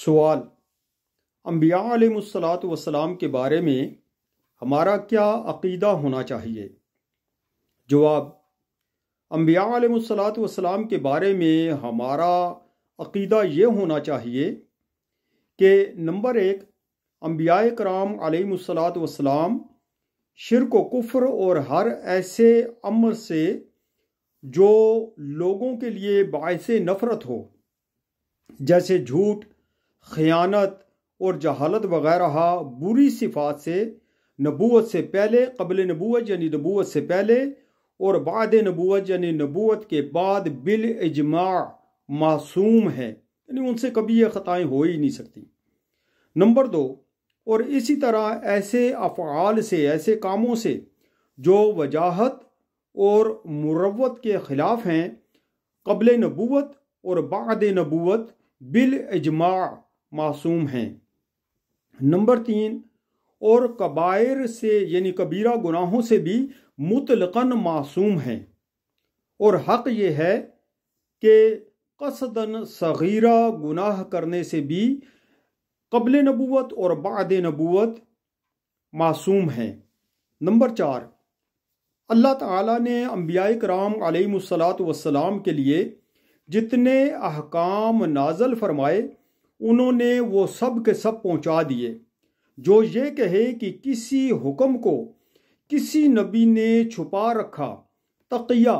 سوال: انبیاء علیہ الصلاۃ والسلام کے بارے میں ہمارا کیا عقیدہ ہونا چاہیے؟ جواب: انبیاء علیہ الصلاۃ والسلام کے بارے میں ہمارا عقیدہ یہ ہونا چاہیے کہ نمبر 1، انبیاء کرام علیہ الصلاۃ والسلام شرک و کفر اور ہر ایسے عمل سے جو لوگوں کے لیے باعث نفرت ہو، جیسے جھوٹ، خیانت اور جہالت وغیرہ بری صفات سے نبوت سے پہلے، قبل نبوت یعنی نبوت سے پہلے، اور بعد نبوت یعنی نبوت کے بعد بالاجماع معصوم ہیں، یعنی ان سے کبھی یہ خطائیں ہو ہی نہیں سکتی۔ نمبر 2، اور اسی طرح ایسے افعال سے، ایسے کاموں سے جو وجاہت اور مروت کے خلاف ہیں، قبل نبوت اور بعد نبوت بالاجماع معصوم ہیں۔ نمبر 3، اور کبائر سے یعنی کبیرہ گناہوں سے بھی مطلقاً معصوم ہیں، اور حق یہ ہے کہ قصداً صغیرہ گناہ کرنے سے بھی قبل نبوت اور بعد نبوت معصوم ہیں۔ نمبر 4، اللہ تعالیٰ نے انبیاء کرام علیہ الصلاۃ والسلام کے لیے جتنے احکام نازل فرمائے انہوں نے وہ سب کے سب پہنچا دیے۔ جو یہ کہے کہ کسی حکم کو کسی نبی نے چھپا رکھا تقیہ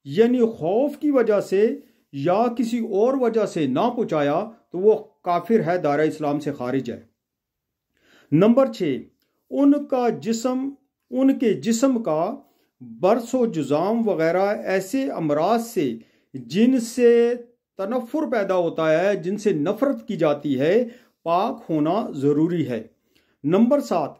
یعنی خوف کی وجہ سے یا کسی اور وجہ سے نہ پہنچایا تو وہ کافر ہے، دائرہ اسلام سے خارج ہے۔ نمبر 6، ان کے جسم کا برس و جزام وغیرہ ایسے امراض سے جن سے تنفر پیدا ہوتا ہے، جن سے نفرت کی جاتی ہے، پاک ہونا ضروری ہے۔ نمبر 7،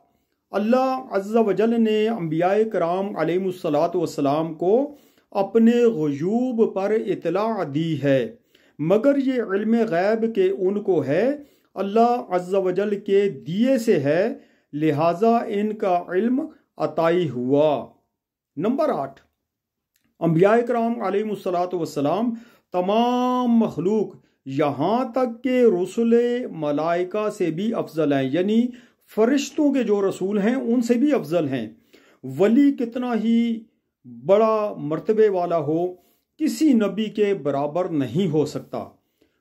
اللہ عز و جل نے انبیاء کرام علیہ الصلاۃ والسلام کو اپنے غیوب پر اطلاع دی ہے، مگر یہ علم غیب کے ان کو ہے، اللہ عز و جل کے دیے سے ہے، لہٰذا ان کا علم عطائی ہوا۔ نمبر 8، انبیاء کرام علیہ الصلاۃ والسلام تمام مخلوق یہاں تک کہ رسل ملائکہ سے بھی افضل ہیں، یعنی فرشتوں کے جو رسول ہیں ان سے بھی افضل ہیں۔ ولی کتنا ہی بڑا مرتبے والا ہو، کسی نبی کے برابر نہیں ہو سکتا۔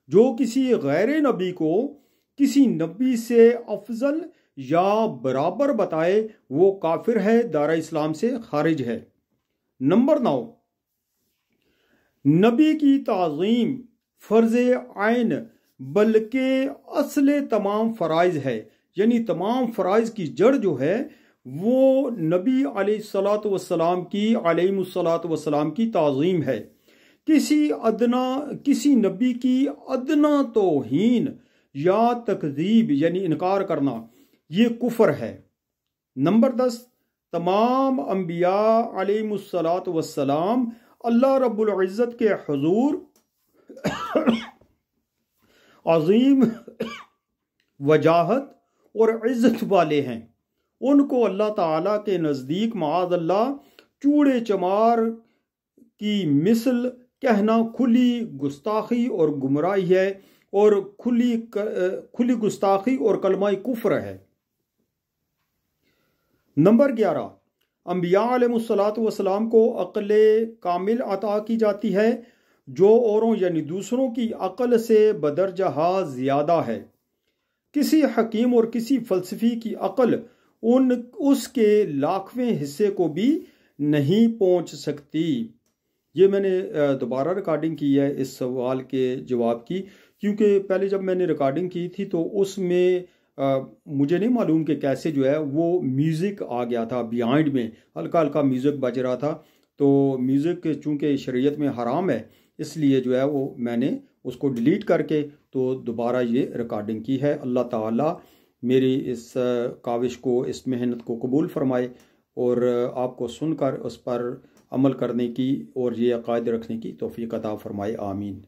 جو کسی غیر نبی کو کسی نبی سے افضل یا برابر بتائے وہ کافر ہے، دائرہ اسلام سے خارج ہے۔ نمبر 9، نبی کی تعظیم فرض عین بلکہ اصل تمام فرائض ہے، یعنی تمام فرائض کی جڑ جو ہے وہ نبی علیہ الصلاۃ والسلام کی تعظیم ہے۔ کسی نبی کی ادنا توہین یا تکذیب یعنی انکار کرنا یہ کفر ہے۔ نمبر 10، تمام انبیاء علیہ الصلاۃ والسلام اللہ رب العزت کے حضور عظیم وجاہت اور عزت والے ہیں، ان کو اللہ تعالیٰ کے نزدیک معاذ اللہ چوڑے چمار کی مثل کہنا کھلی گستاخی اور گمراہی ہے، اور کھلی گستاخی اور کلمہ کفر ہے۔ نمبر 11، انبیاء علیہ الصلاۃ والسلام کو عقل کامل عطا کی جاتی ہے جو اوروں یعنی دوسروں کی عقل سے بدرجہ زیادہ ہے۔ کسی حکیم اور کسی فلسفی کی عقل اس کے لاکھویں حصے کو بھی نہیں پہنچ سکتی۔ یہ میں نے دوبارہ ریکارڈنگ کی ہے اس سوال کے جواب کی، کیونکہ پہلے جب میں نے ریکارڈنگ کی تھی تو اس میں مجھے نہیں معلوم کہ کیسے جو ہے وہ میوزک آ گیا تھا، بیہائنڈ میں ہلکا ہلکا میوزک بج رہا تھا، تو میوزک چونکہ شریعت میں حرام ہے اس لیے جو ہے وہ میں نے اس کو ڈیلیٹ کر کے تو دوبارہ یہ ریکارڈنگ کی ہے۔ اللہ تعالیٰ میری اس کاوش کو، اس محنت کو قبول فرمائے اور آپ کو سن کر اس پر عمل کرنے کی اور یہ عقائد رکھنے کی توفیق عطا فرمائے، آمین۔